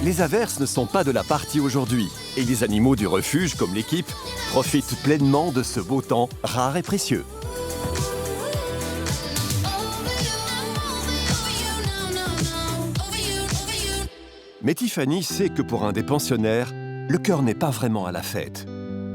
Les averses ne sont pas de la partie aujourd'hui et les animaux du refuge, comme l'équipe, profitent pleinement de ce beau temps rare et précieux. Mais Tiffany sait que pour un des pensionnaires, le cœur n'est pas vraiment à la fête.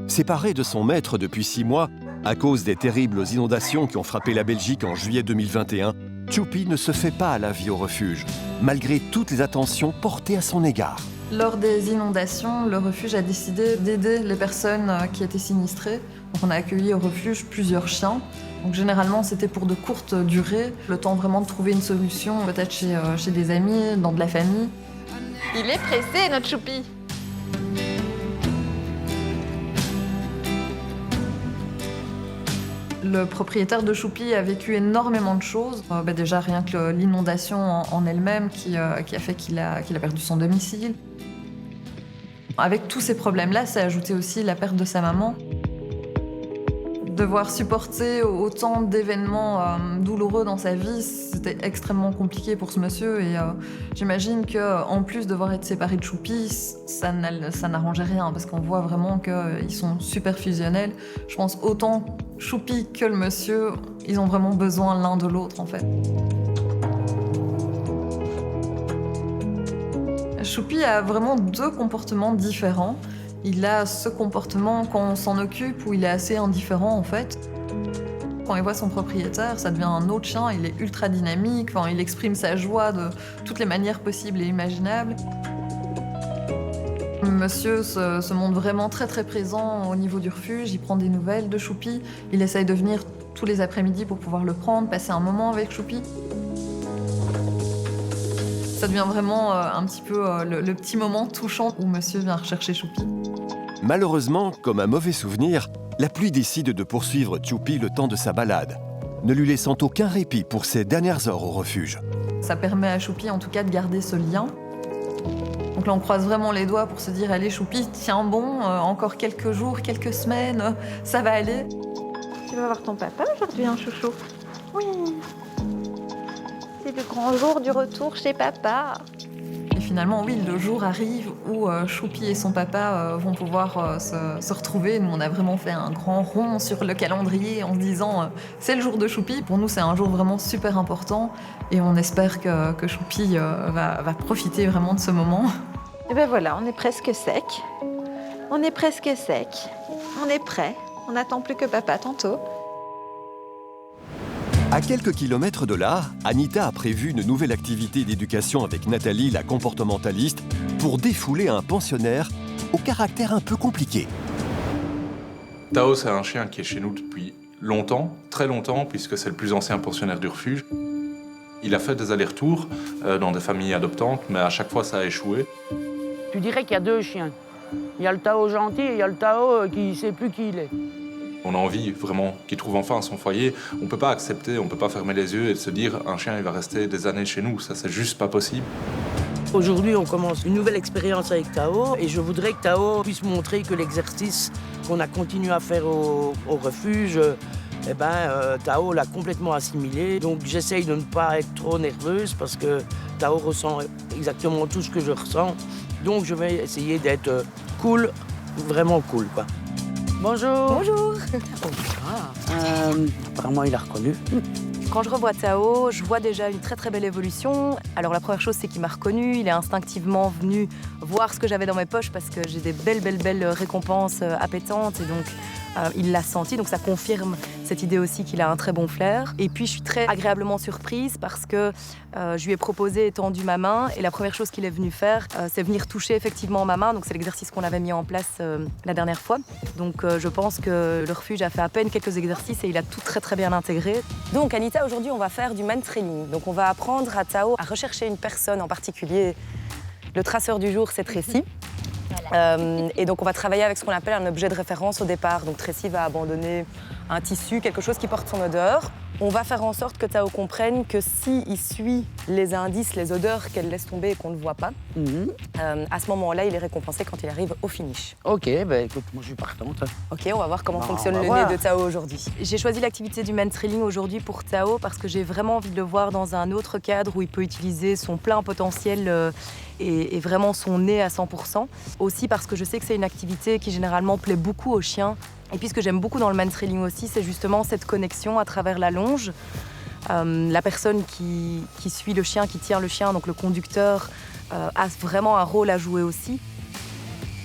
Séparée de son maître depuis 6 mois, à cause des terribles inondations qui ont frappé la Belgique en juillet 2021, Choupi ne se fait pas à la vie au refuge, malgré toutes les attentions portées à son égard. Lors des inondations, le refuge a décidé d'aider les personnes qui étaient sinistrées. Donc on a accueilli au refuge plusieurs chiens. Donc généralement, c'était pour de courtes durées, le temps vraiment de trouver une solution, peut-être chez des amis, dans de la famille. Il est pressé, notre choupi. Le propriétaire de Choupi a vécu énormément de choses. Déjà, rien que l'inondation en elle-même qui a fait qu'il a perdu son domicile. Avec tous ces problèmes-là, ça a ajouté aussi la perte de sa maman. Devoir supporter autant d'événements douloureux dans sa vie, c'était extrêmement compliqué pour ce monsieur. Et j'imagine qu'en plus de devoir être séparé de Choupi, ça n'arrangeait rien, parce qu'on voit vraiment qu'ils sont super fusionnels. Je pense autant Choupi que le monsieur, ils ont vraiment besoin l'un de l'autre, en fait. Choupi a vraiment 2 comportements différents. Il a ce comportement quand on s'en occupe où il est assez indifférent en fait. Quand il voit son propriétaire, ça devient un autre chien, il est ultra dynamique, il exprime sa joie de toutes les manières possibles et imaginables. Monsieur se montre vraiment très très présent au niveau du refuge, il prend des nouvelles de Choupi, il essaye de venir tous les après-midi pour pouvoir le prendre, passer un moment avec Choupi. Ça devient vraiment un petit peu le petit moment touchant où monsieur vient rechercher Choupi. Malheureusement, comme un mauvais souvenir, la pluie décide de poursuivre Choupi le temps de sa balade, ne lui laissant aucun répit pour ses dernières heures au refuge. Ça permet à Choupi en tout cas de garder ce lien. Donc là on croise vraiment les doigts pour se dire « Allez Choupi, tiens bon, encore quelques jours, quelques semaines, ça va aller ». Tu vas voir ton papa aujourd'hui, hein, chouchou? Oui. C'est le grand jour du retour chez papa. Et finalement, oui, le jour arrive où Choupi et son papa vont pouvoir se retrouver. Nous, on a vraiment fait un grand rond sur le calendrier en se disant c'est le jour de Choupi. Pour nous, c'est un jour vraiment super important et on espère que Choupi va profiter vraiment de ce moment. Et ben voilà, on est presque sec. On est presque sec. On est prêt. On n'attend plus que papa tantôt. À quelques kilomètres de là, Anita a prévu une nouvelle activité d'éducation avec Nathalie, la comportementaliste, pour défouler un pensionnaire au caractère un peu compliqué. Tao, c'est un chien qui est chez nous depuis longtemps, très longtemps, puisque c'est le plus ancien pensionnaire du refuge. Il a fait des allers-retours dans des familles adoptantes, mais à chaque fois, ça a échoué. Tu dirais qu'il y a 2 chiens. Il y a le Tao gentil et il y a le Tao qui ne sait plus qui il est. On a envie vraiment qu'il trouve enfin son foyer. On ne peut pas accepter, on ne peut pas fermer les yeux et se dire un chien il va rester des années chez nous. Ça, c'est juste pas possible. Aujourd'hui, on commence une nouvelle expérience avec Tao et je voudrais que Tao puisse montrer que l'exercice qu'on a continué à faire au refuge, Tao l'a complètement assimilé. Donc j'essaye de ne pas être trop nerveuse parce que Tao ressent exactement tout ce que je ressens. Donc je vais essayer d'être cool, vraiment cool, quoi. Bonjour. Bonjour. Apparemment, il a reconnu. Quand je revois Tao, je vois déjà une très très belle évolution. Alors la première chose, c'est qu'il m'a reconnu. Il est instinctivement venu voir ce que j'avais dans mes poches parce que j'ai des belles récompenses appétantes et donc il l'a senti. Donc ça confirme cette idée aussi qu'il a un très bon flair. Et puis je suis très agréablement surprise parce que je lui ai proposé et tendu ma main et la première chose qu'il est venu faire, c'est venir toucher effectivement ma main. Donc c'est l'exercice qu'on avait mis en place la dernière fois. Donc je pense que le refuge a fait à peine quelques exercices et il a tout très très bien intégré. Donc Anita, aujourd'hui on va faire du man training. Donc on va apprendre à Tao à rechercher une personne en particulier. Le traceur du jour, c'est Tracy. Et donc on va travailler avec ce qu'on appelle un objet de référence au départ. Donc Tracy va abandonner un tissu, quelque chose qui porte son odeur. On va faire en sorte que Tao comprenne que s'il suit les indices, les odeurs qu'elle laisse tomber et qu'on ne voit pas, à ce moment-là, il est récompensé quand il arrive au finish. Ok, bah écoute, moi je suis partante. Ok, on va voir comment Non, fonctionne on va le voir. nez de Tao aujourd'hui. J'ai choisi l'activité du mansrailing aujourd'hui pour Tao parce que j'ai vraiment envie de le voir dans un autre cadre où il peut utiliser son plein potentiel et vraiment son nez à 100%. Aussi parce que je sais que c'est une activité qui généralement plaît beaucoup aux chiens. Et puis ce que j'aime beaucoup dans le mansrailing aussi, c'est justement cette connexion à travers la longe. La personne qui suit le chien, qui tient le chien, donc le conducteur, a vraiment un rôle à jouer aussi.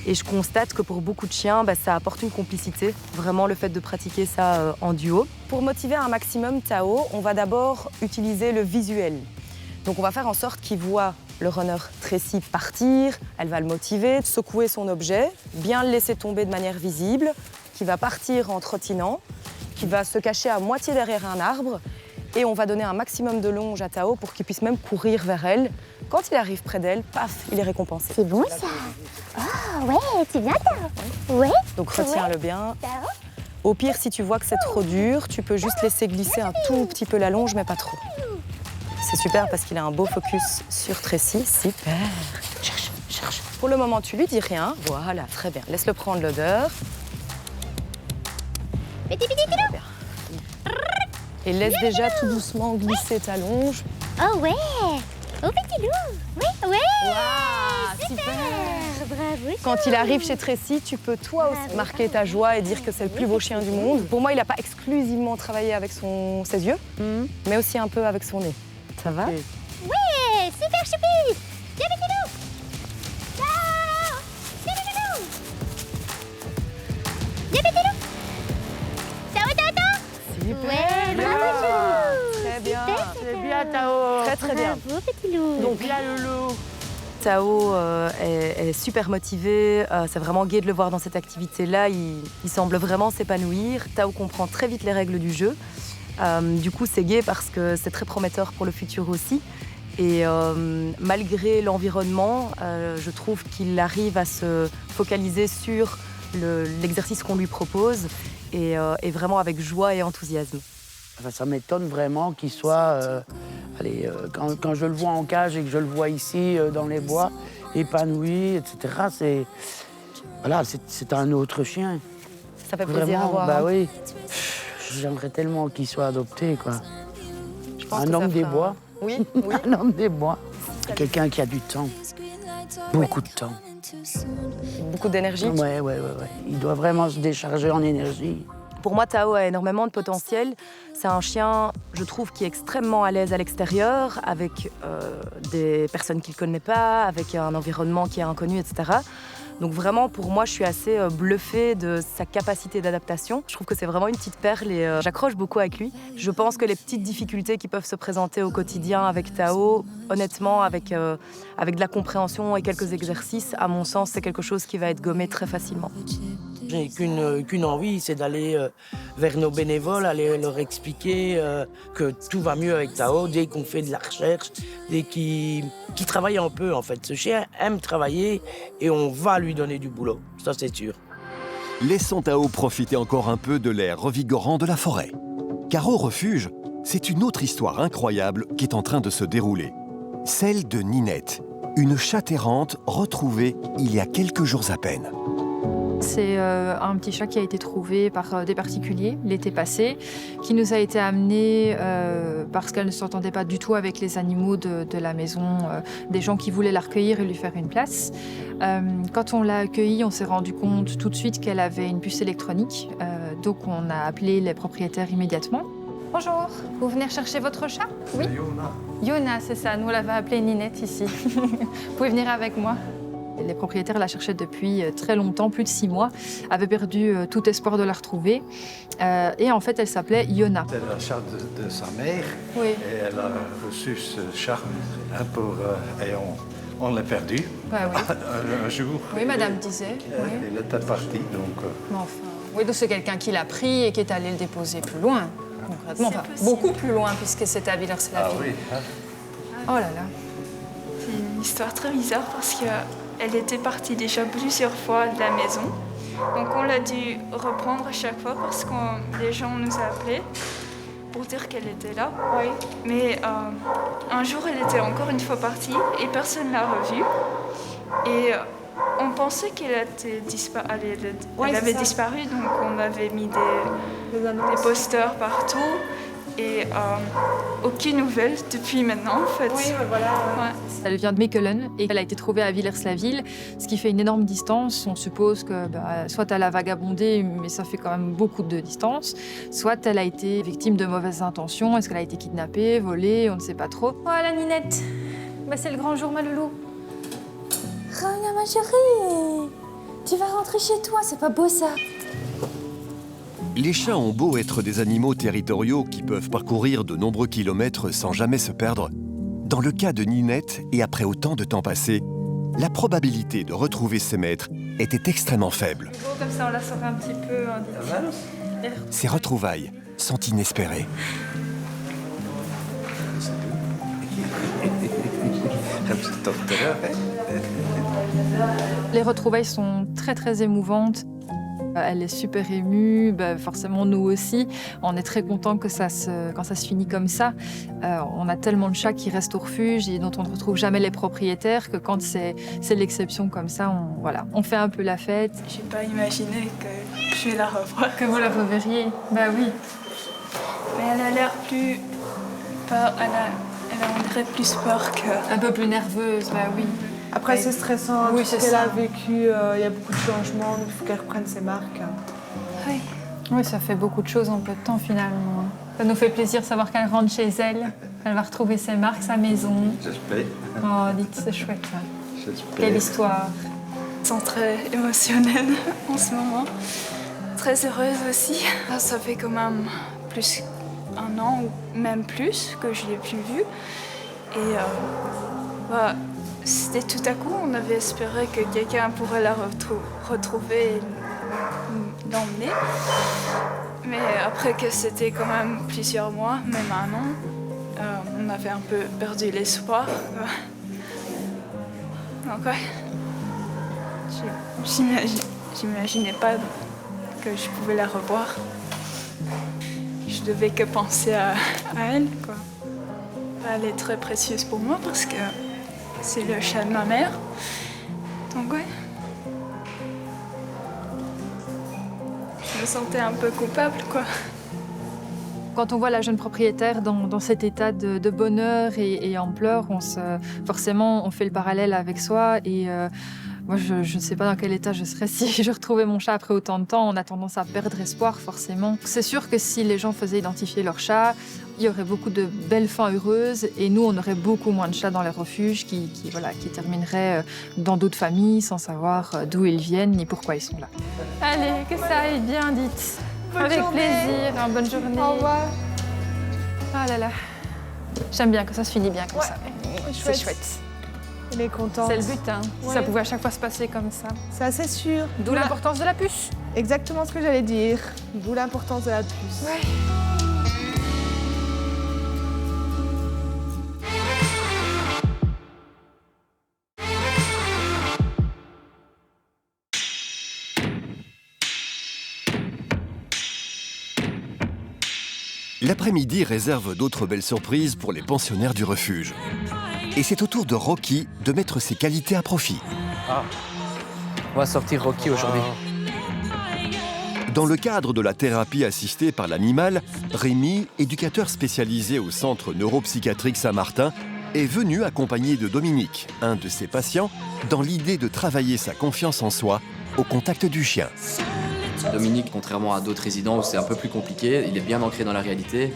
Et je constate que pour beaucoup de chiens, ça apporte une complicité, vraiment le fait de pratiquer ça en duo. Pour motiver un maximum Tao, on va d'abord utiliser le visuel. Donc on va faire en sorte qu'il voit le runner Tracy partir, elle va le motiver, secouer son objet, bien le laisser tomber de manière visible, qui va partir en trottinant, qui va se cacher à moitié derrière un arbre, et on va donner un maximum de longe à Tao pour qu'il puisse même courir vers elle. Quand il arrive près d'elle, paf, il est récompensé. C'est bon ça. Oh ouais, c'est bien Tao. Ouais. Donc retiens-le bien. Tao. Au pire, si tu vois que c'est trop dur, tu peux juste laisser glisser un tout petit peu la longe, mais pas trop. C'est super parce qu'il a un beau focus sur Tracy. Super. Cherche, cherche. Pour le moment, tu lui dis rien. Voilà, très bien. Laisse-le prendre l'odeur. Petit petit petit. Très bien. Et laisse déjà tout doucement glisser ta longe. Oh ouais. Oh petit loup. Ouais, ouais. Waouh, super. Bravo. Quand il arrive chez Tracy, tu peux toi aussi marquer ta joie et dire que c'est le plus beau chien du monde. Pour moi, il n'a pas exclusivement travaillé avec ses yeux, mais aussi un peu avec son nez. Ça va? Ouais, super choupi. Viens petit loup. Ciao. Viens petit loup. Viens petit loup. Ciao Tao Tao. Super. Ouais, bravo. Très bien. C'est bien, Tao. Très très bien. Bravo petit loup. Donc Bien, Loulou. Tao est super motivé, c'est vraiment gai de le voir dans cette activité-là, il semble vraiment s'épanouir. Tao comprend très vite les règles du jeu. Du coup, c'est gai parce que c'est très prometteur pour le futur aussi. Et malgré l'environnement, je trouve qu'il arrive à se focaliser sur l'exercice qu'on lui propose et vraiment avec joie et enthousiasme. Enfin, ça m'étonne vraiment qu'il soit... quand je le vois en cage et que je le vois ici, dans les bois, épanoui, etc., c'est un autre chien. Ça fait plaisir à Vraiment, voir. bah hein. oui. J'aimerais tellement qu'il soit adopté, quoi. Je pense Un que ça homme des fera- bois. Oui, oui. Un homme des bois. Quelqu'un qui a du temps. Beaucoup de temps. Beaucoup d'énergie. Ouais. Il doit vraiment se décharger en énergie. Pour moi, Tao a énormément de potentiel. C'est un chien, je trouve, qui est extrêmement à l'aise à l'extérieur, avec des personnes qu'il ne connaît pas, avec un environnement qui est inconnu, etc. Donc vraiment, pour moi, je suis assez bluffée de sa capacité d'adaptation. Je trouve que c'est vraiment une petite perle et j'accroche beaucoup avec lui. Je pense que les petites difficultés qui peuvent se présenter au quotidien avec Tao, honnêtement, avec de la compréhension et quelques exercices, à mon sens, c'est quelque chose qui va être gommé très facilement. J'ai qu'une envie, c'est d'aller vers nos bénévoles, aller leur expliquer que tout va mieux avec Tao dès qu'on fait de la recherche, dès qu'il travaille un peu en fait. Ce chien aime travailler et on va lui donner du boulot, ça c'est sûr. Laissons Tao profiter encore un peu de l'air revigorant de la forêt. Car au refuge, c'est une autre histoire incroyable qui est en train de se dérouler. Celle de Ninette, une chatte errante retrouvée il y a quelques jours à peine. C'est un petit chat qui a été trouvé par des particuliers l'été passé, qui nous a été amené parce qu'elle ne s'entendait pas du tout avec les animaux de la maison, des gens qui voulaient la recueillir et lui faire une place. Quand on l'a accueillie, on s'est rendu compte tout de suite qu'elle avait une puce électronique, donc on a appelé les propriétaires immédiatement. Bonjour, vous venez chercher votre chat? Oui. Yona, c'est ça, nous on l'avait appelée Ninette ici. Vous pouvez venir avec moi. Les propriétaires la cherchaient depuis très longtemps, plus de 6 mois, avaient perdu tout espoir de la retrouver. Et en fait, elle s'appelait Yona. C'est la chatte de sa mère. Oui. Et elle a reçu ce chat et on l'a perdu Bah oui. un jour. Oui, madame disait. Oui. Il était parti, donc... Mais enfin, oui, donc c'est quelqu'un qui l'a pris et qui est allé le déposer plus loin, concrètement. Enfin, beaucoup plus loin, puisque c'était à Villers-la-Ville. oui. Oh là là. C'est une histoire très bizarre parce qu'elle était partie déjà plusieurs fois de la maison. Donc on l'a dû reprendre à chaque fois parce que les gens nous a appelés. pour dire qu'elle était là. Mais un jour, elle était encore une fois partie et personne ne l'a revue. Et on pensait qu'elle avait disparu, donc on avait mis des posters partout. Et aucune nouvelle depuis maintenant, en fait. Oui, voilà. Ouais. Elle vient de Mechelen et elle a été trouvée à Villers-la-Ville, ce qui fait une énorme distance. On suppose que soit elle a vagabondé, mais ça fait quand même beaucoup de distance, soit elle a été victime de mauvaises intentions. Est-ce qu'elle a été kidnappée, volée, on ne sait pas trop. Voilà, Ninette. C'est le grand jour, ma loulou. Reviens, ma chérie. Tu vas rentrer chez toi, c'est pas beau ça. Les chats ont beau être des animaux territoriaux qui peuvent parcourir de nombreux kilomètres sans jamais se perdre. Dans le cas de Ninette, et après autant de temps passé, la probabilité de retrouver ses maîtres était extrêmement faible. Comme ça, on la sort un petit peu. Ces retrouvailles sont inespérées. Les retrouvailles sont très très émouvantes. Elle est super émue, forcément nous aussi. On est très contents que quand ça se finit comme ça. On a tellement de chats qui restent au refuge et dont on ne retrouve jamais les propriétaires que quand c'est l'exception comme ça, on fait un peu la fête. J'ai pas imaginé que je vais la revoir. Que vous la reverriez, oui. Mais elle a l'air plus... Elle a on dirait plus peur que... Un peu plus nerveuse, oui. Après, c'est stressant, oui, tout ce c'est qu'elle ça. a vécu, il y a beaucoup de changements, il faut qu'elle reprenne ses marques. Oui, ça fait beaucoup de choses en peu de temps finalement. Ça nous fait plaisir de savoir qu'elle rentre chez elle. Elle va retrouver ses marques, sa maison. J'espère. Oh, dites, c'est chouette là. J'espère. Quelle histoire. Je sens très émotionnelle en ce moment. Très heureuse aussi. Ça fait quand même plus un an ou même plus que je l'ai plus vue. Et c'était tout à coup, on avait espéré que quelqu'un pourrait la retrouver et l'emmener. Mais après que c'était quand même plusieurs mois, même un an, on avait un peu perdu l'espoir. Donc ouais, j'imaginais pas que je pouvais la revoir. Je devais que penser à elle, quoi. Elle est très précieuse pour moi parce que c'est le chat de ma mère. Donc ouais. Je me sentais un peu coupable, quoi. Quand on voit la jeune propriétaire dans cet état de bonheur et en pleurs, forcément, on fait le parallèle avec soi. Et moi, je ne sais pas dans quel état je serais si je retrouvais mon chat après autant de temps. On a tendance à perdre espoir, forcément. C'est sûr que si les gens faisaient identifier leur chat, il y aurait beaucoup de belles fins heureuses. Et nous, on aurait beaucoup moins de chats dans les refuges qui termineraient dans d'autres familles sans savoir d'où ils viennent ni pourquoi ils sont là. Allez, que ça aille bien, dites. Avec plaisir, bonne journée. Au revoir. Ah là là. J'aime bien que ça se finit bien comme ça. C'est chouette. Il est content. C'est le but, hein. Si ça pouvait à chaque fois se passer comme ça. C'est assez sûr. D'où l'importance de la puce. Exactement ce que j'allais dire. D'où l'importance de la puce. Ouais. L'après-midi réserve d'autres belles surprises pour les pensionnaires du refuge. Et c'est au tour de Rocky de mettre ses qualités à profit. On va sortir Rocky aujourd'hui. Dans le cadre de la thérapie assistée par l'animal, Rémi, éducateur spécialisé au centre neuropsychiatrique Saint-Martin, est venu accompagné de Dominique, un de ses patients, dans l'idée de travailler sa confiance en soi au contact du chien. Dominique, contrairement à d'autres résidents où c'est un peu plus compliqué, il est bien ancré dans la réalité.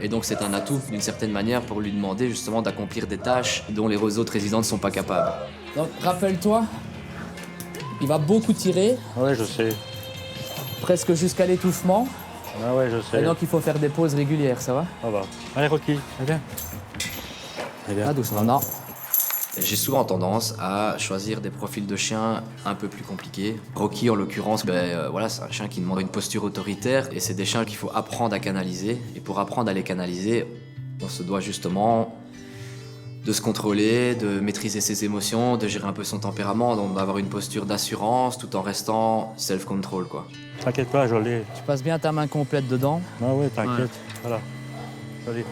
Et donc c'est un atout d'une certaine manière pour lui demander justement d'accomplir des tâches dont les autres résidents ne sont pas capables. Donc rappelle-toi, il va beaucoup tirer. Ouais, je sais. Presque jusqu'à l'étouffement. Ah ouais, je sais. Et donc il faut faire des pauses régulières, ça va? Ça va. Allez Rocky, viens. Ah doucement, non. J'ai souvent tendance à choisir des profils de chiens un peu plus compliqués. Rocky, en l'occurrence, c'est un chien qui demande une posture autoritaire et c'est des chiens qu'il faut apprendre à canaliser. Et pour apprendre à les canaliser, on se doit justement de se contrôler, de maîtriser ses émotions, de gérer un peu son tempérament, donc d'avoir une posture d'assurance tout en restant self-control, quoi. T'inquiète pas, joli. Tu passes bien ta main complète dedans. Ah oui, t'inquiète. Ouais. Voilà. Joli.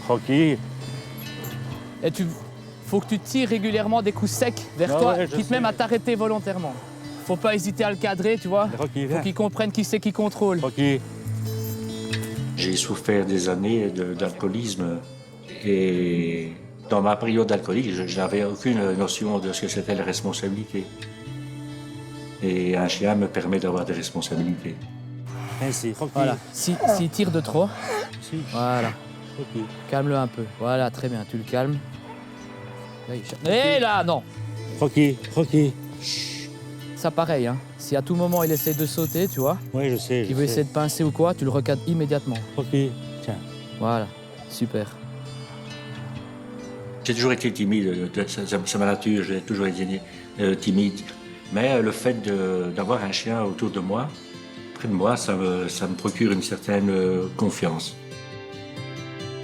Tranquille. Et faut que tu tires régulièrement des coups secs vers toi, quitte même à t'arrêter volontairement. Faut pas hésiter à le cadrer, tu vois. Faut qu'il comprenne qui c'est qui contrôle. J'ai souffert des années d'alcoolisme et dans ma période d'alcoolique, je n'avais aucune notion de ce que c'était la responsabilité. Et un chien me permet d'avoir des responsabilités. Merci. Voilà. S'il tire de trop, voilà. Calme-le un peu. Voilà, très bien. Tu le calmes. Et là, non. Rocky. Ça, pareil, hein. Si à tout moment il essaie de sauter, tu vois. Oui, je sais. Il veut essayer de pincer ou quoi, tu le recadres immédiatement. Rocky, tiens. Voilà, super. J'ai toujours été timide, c'est ma nature, j'ai toujours été timide. Mais le fait d'avoir un chien autour de moi, près de moi, ça me procure une certaine confiance.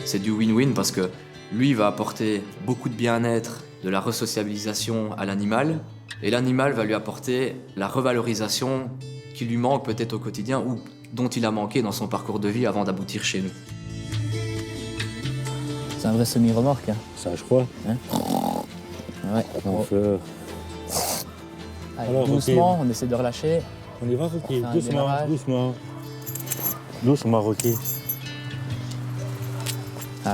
C'est du win-win parce que lui va apporter beaucoup de bien-être, de la resocialisation à l'animal, et l'animal va lui apporter la revalorisation qui lui manque peut-être au quotidien ou dont il a manqué dans son parcours de vie avant d'aboutir chez nous. C'est un vrai semi-remorque. Hein. Ça, je crois. Hein ouais. Donc, allez, alors, doucement, on essaie de relâcher. On y va, Rocky. Doucement, Rocky. Ouais.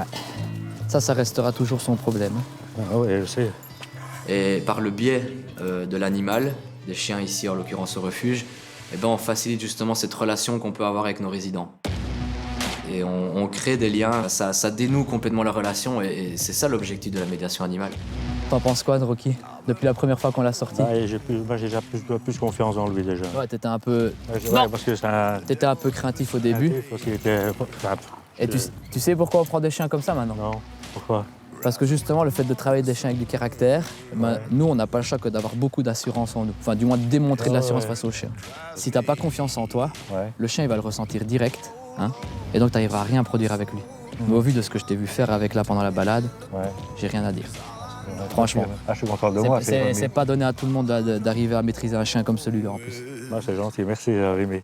Ça restera toujours son problème. Ah oui, je sais. Et par le biais de l'animal, des chiens ici en l'occurrence au refuge, eh ben, on facilite justement cette relation qu'on peut avoir avec nos résidents. Et on crée des liens, ça dénoue complètement la relation et c'est ça l'objectif de la médiation animale. T'en penses quoi de Rocky? Depuis la première fois qu'on l'a sorti? J'ai déjà plus confiance en lui déjà. Ouais, t'étais un peu... parce que t'étais un peu craintif au début. Parce qu'il était... Et tu sais pourquoi on prend des chiens comme ça maintenant? Non, pourquoi? Parce que justement, le fait de travailler des chiens avec du caractère, nous, on n'a pas le choix que d'avoir beaucoup d'assurance en nous. Enfin, du moins, de démontrer de l'assurance face au chien. Si t'as pas confiance en toi, le chien, il va le ressentir direct. Hein, et donc, t'arriveras à rien produire avec lui. Mais au vu de ce que je t'ai vu faire avec là pendant la balade, j'ai rien à dire. Franchement. Je suis content de moi. C'est pas donné à tout le monde d'arriver à maîtriser un chien comme celui-là, en plus. C'est gentil. Merci, Rémi.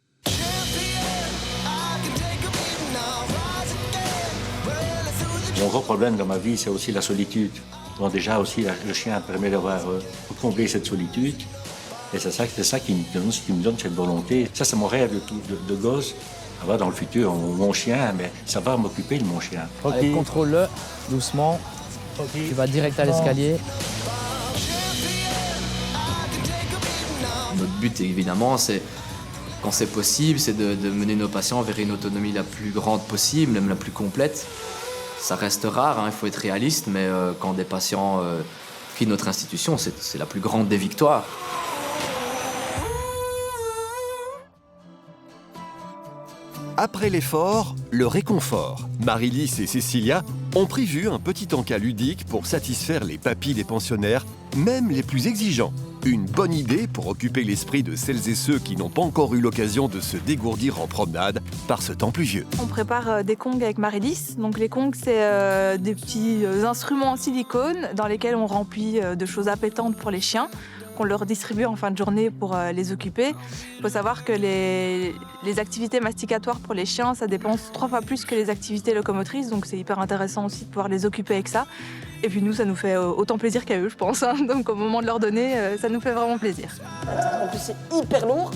Mon gros problème dans ma vie, c'est aussi la solitude. Donc déjà aussi, le chien permet d'avoir comblé cette solitude. Et c'est ça qui me donne cette volonté. Ça, c'est mon rêve de gosse. Avoir dans le futur mon chien, mais ça va m'occuper de mon chien. Allez, contrôle-le, doucement. Tu vas direct à l'escalier. Notre but, évidemment, c'est, quand c'est possible, c'est de mener nos patients vers une autonomie la plus grande possible, même la plus complète. Ça reste rare, hein, il faut être réaliste, mais quand des patients quittent notre institution, c'est la plus grande des victoires. Après l'effort, le réconfort. Marie-Lys et Cécilia ont prévu un petit encas ludique pour satisfaire les papilles des pensionnaires, même les plus exigeants. Une bonne idée pour occuper l'esprit de celles et ceux qui n'ont pas encore eu l'occasion de se dégourdir en promenade par ce temps pluvieux. On prépare des kongs avec Marie-Lys. Donc les kongs, c'est des petits instruments en silicone dans lesquels on remplit de choses appétantes pour les chiens, qu'on leur distribue en fin de journée pour les occuper. Il faut savoir que les activités masticatoires pour les chiens, ça dépense 3 fois plus que les activités locomotrices, donc c'est hyper intéressant aussi de pouvoir les occuper avec ça. Et puis nous, ça nous fait autant plaisir qu'à eux, je pense. Hein. Donc au moment de leur donner, ça nous fait vraiment plaisir. En plus, c'est hyper lourd.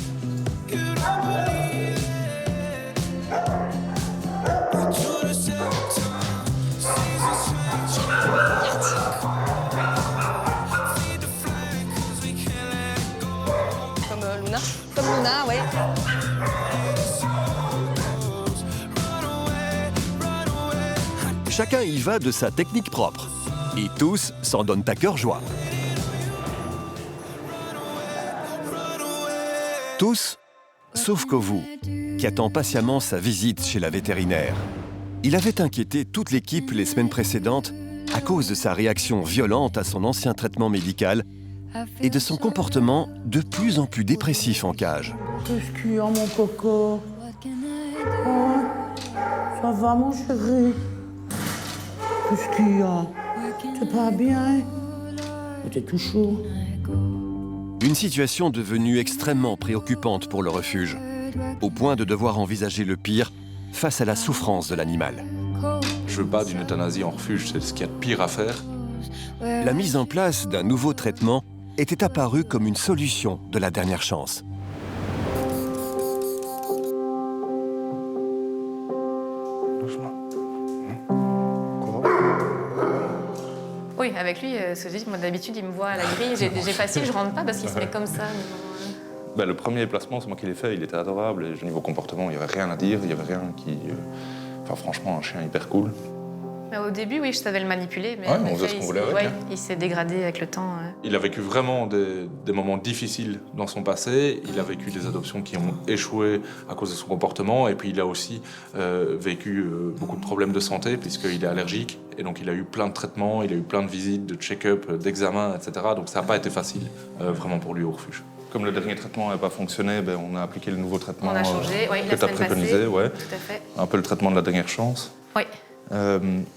Comme Luna, ouais. Chacun y va de sa technique propre. Et tous s'en donnent à cœur joie. Tous, sauf Kovu, qui attend patiemment sa visite chez la vétérinaire. Il avait inquiété toute l'équipe les semaines précédentes à cause de sa réaction violente à son ancien traitement médical et de son comportement de plus en plus dépressif en cage. Qu'est-ce qu'il y a, mon coco? Oh, ça va, mon chéri? Qu'est-ce qu'il y a? C'est pas bien, hein? T'es tout chaud. Une situation devenue extrêmement préoccupante pour le refuge, au point de devoir envisager le pire face à la souffrance de l'animal. Je veux pas d'une euthanasie en refuge, c'est ce qu'il y a de pire à faire. La mise en place d'un nouveau traitement était apparue comme une solution de la dernière chance. Oui, avec lui, moi d'habitude, il me voit à la grille, j'ai facile, je rentre pas parce qu'il se met comme ça. Ben, le premier placement, c'est moi qui l'ai fait, il était adorable. Et au niveau comportement, il n'y avait rien à dire, il n'y avait rien qui... Enfin, franchement, un chien hyper cool. Au début, oui, je savais le manipuler, mais on faisait ce qu'on voulait avec. Ouais, il s'est dégradé avec le temps. Il a vécu vraiment des moments difficiles dans son passé. Il a vécu des adoptions qui ont échoué à cause de son comportement. Et puis, il a aussi vécu beaucoup de problèmes de santé, puisqu'il est allergique. Et donc, il a eu plein de traitements, il a eu plein de visites, de check-up, d'examens, etc. Donc, ça n'a pas été facile, vraiment, pour lui au refuge. Comme le dernier traitement n'a pas fonctionné, on a appliqué le nouveau traitement on a changé, que tu as préconisé. Ouais. Tout à fait. Un peu le traitement de la dernière chance. Oui.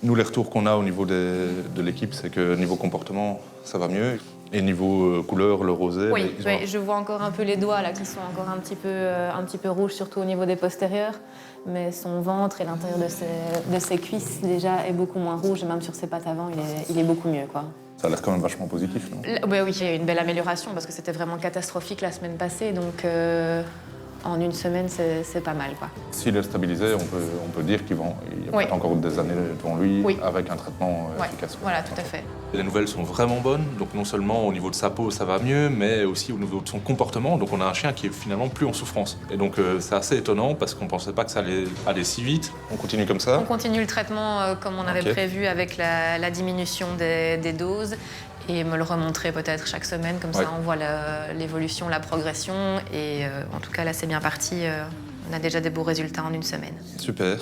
Nous, les retours qu'on a au niveau de l'équipe, c'est que niveau comportement, ça va mieux. Et niveau couleur, le rosé... Oui, je vois encore un peu les doigts là, qui sont encore un petit peu rouges, surtout au niveau des postérieurs. Mais son ventre et l'intérieur de ses cuisses, déjà, est beaucoup moins rouge. Et même sur ses pattes avant, il est beaucoup mieux, quoi. Ça a l'air quand même vachement positif, non? Oui, il y a eu une belle amélioration, parce que c'était vraiment catastrophique la semaine passée. Donc, en une semaine, c'est pas mal, quoi. S'il est stabilisé, on peut dire qu'il y a encore des années devant lui avec un traitement efficace. Voilà, tout à fait. Les nouvelles sont vraiment bonnes, donc non seulement au niveau de sa peau, ça va mieux, mais aussi au niveau de son comportement. Donc on a un chien qui est finalement plus en souffrance. Et donc c'est assez étonnant, parce qu'on pensait pas que ça allait aller si vite. On continue comme ça? On continue le traitement comme on avait prévu, avec la diminution des doses. Et me le remontrer peut-être chaque semaine, comme ça on voit l'évolution, la progression. Et en tout cas, là, c'est bien parti. On a déjà des beaux résultats en une semaine. Super.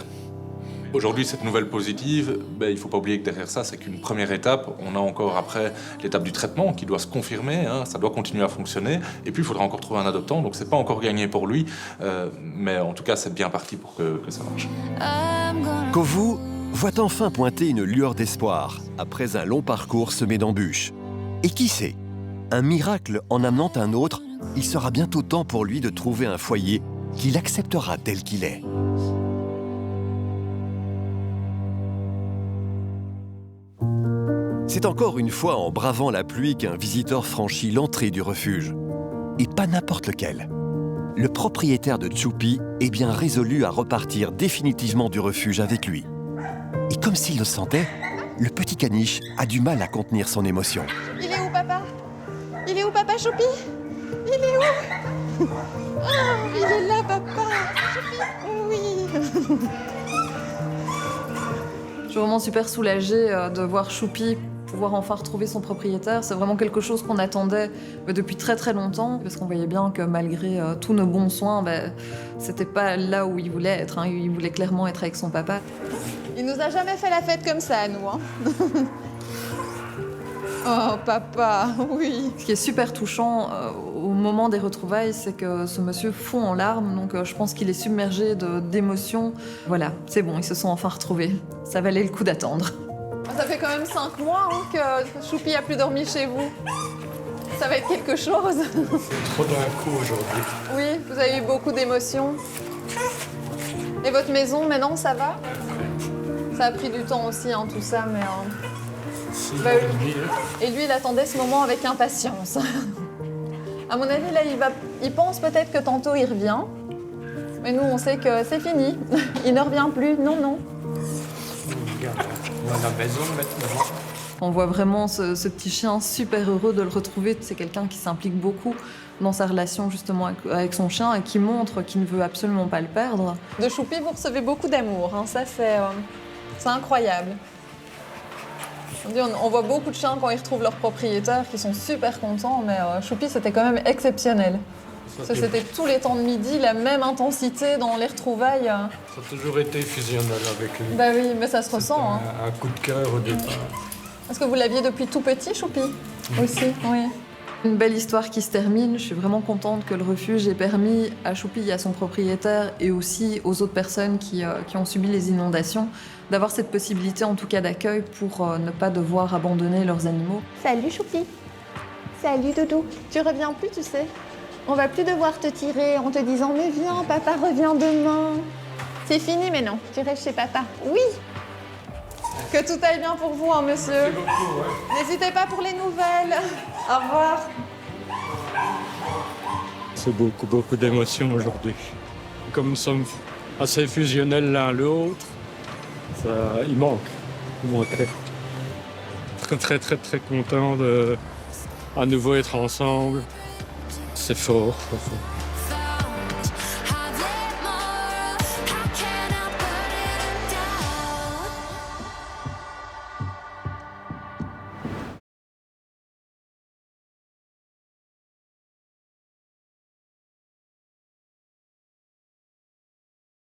Aujourd'hui, cette nouvelle positive, il ne faut pas oublier que derrière ça, c'est qu'une première étape. On a encore après l'étape du traitement qui doit se confirmer, ça doit continuer à fonctionner. Et puis, il faudra encore trouver un adoptant, donc c'est pas encore gagné pour lui. Mais en tout cas, c'est bien parti pour que ça marche. Kovu voit enfin pointer une lueur d'espoir après un long parcours semé d'embûches. Et qui sait, un miracle en amenant un autre, il sera bientôt temps pour lui de trouver un foyer qu'il acceptera tel qu'il est. C'est encore une fois en bravant la pluie qu'un visiteur franchit l'entrée du refuge. Et pas n'importe lequel. Le propriétaire de Choupi est bien résolu à repartir définitivement du refuge avec lui. Et comme s'il le sentait, le petit caniche a du mal à contenir son émotion. Il est où, papa? Il est où, papa Choupi? Il est où? Oh, il est là, papa. Oui. Je suis vraiment super soulagée de voir Choupi pouvoir enfin retrouver son propriétaire. C'est vraiment quelque chose qu'on attendait depuis très très longtemps, parce qu'on voyait bien que malgré tous nos bons soins, c'était pas là où il voulait être. Il voulait clairement être avec son papa. Il nous a jamais fait la fête comme ça, nous. Oh, papa, oui. Ce qui est super touchant au moment des retrouvailles, c'est que ce monsieur fond en larmes, donc je pense qu'il est submergé d'émotions. Voilà, c'est bon, ils se sont enfin retrouvés. Ça valait le coup d'attendre. Ça fait quand même 5 mois que Choupi a plus dormi chez vous. Ça va être quelque chose. Trop d'un coup aujourd'hui. Oui, vous avez eu beaucoup d'émotions. Et votre maison, maintenant, ça va? Ça a pris du temps aussi, tout ça, mais... Et lui, il attendait ce moment avec impatience. À mon avis, là, il pense peut-être que tantôt il revient. Mais nous, on sait que c'est fini. Il ne revient plus, non. On a la maison maintenant. On voit vraiment ce petit chien super heureux de le retrouver. C'est quelqu'un qui s'implique beaucoup dans sa relation justement avec son chien et qui montre qu'il ne veut absolument pas le perdre. De Choupi, vous recevez beaucoup d'amour. Ça, c'est incroyable. On voit beaucoup de chiens quand ils retrouvent leur propriétaire qui sont super contents, mais Choupi, c'était quand même exceptionnel. C'était tous les temps de midi, la même intensité dans les retrouvailles. Ça a toujours été fusionnel avec lui. Bah oui, mais ça se ressent. Un coup de cœur au départ. Est-ce que vous l'aviez depuis tout petit, Choupi? Aussi, oui. Une belle histoire qui se termine. Je suis vraiment contente que le refuge ait permis à Choupi, à son propriétaire et aussi aux autres personnes qui ont subi les inondations d'avoir cette possibilité en tout cas d'accueil pour ne pas devoir abandonner leurs animaux. Salut Choupi. Salut Doudou. Tu reviens plus, tu sais. On va plus devoir te tirer en te disant « Mais viens, papa revient demain ». C'est fini maintenant. Tu restes chez papa. Oui. Que tout aille bien pour vous, hein, monsieur. Merci beaucoup, ouais. N'hésitez pas pour les nouvelles. Au revoir. C'est beaucoup d'émotions aujourd'hui. Comme nous sommes assez fusionnels l'un l'autre, il manquerait. Très content de à nouveau être ensemble. C'est fort.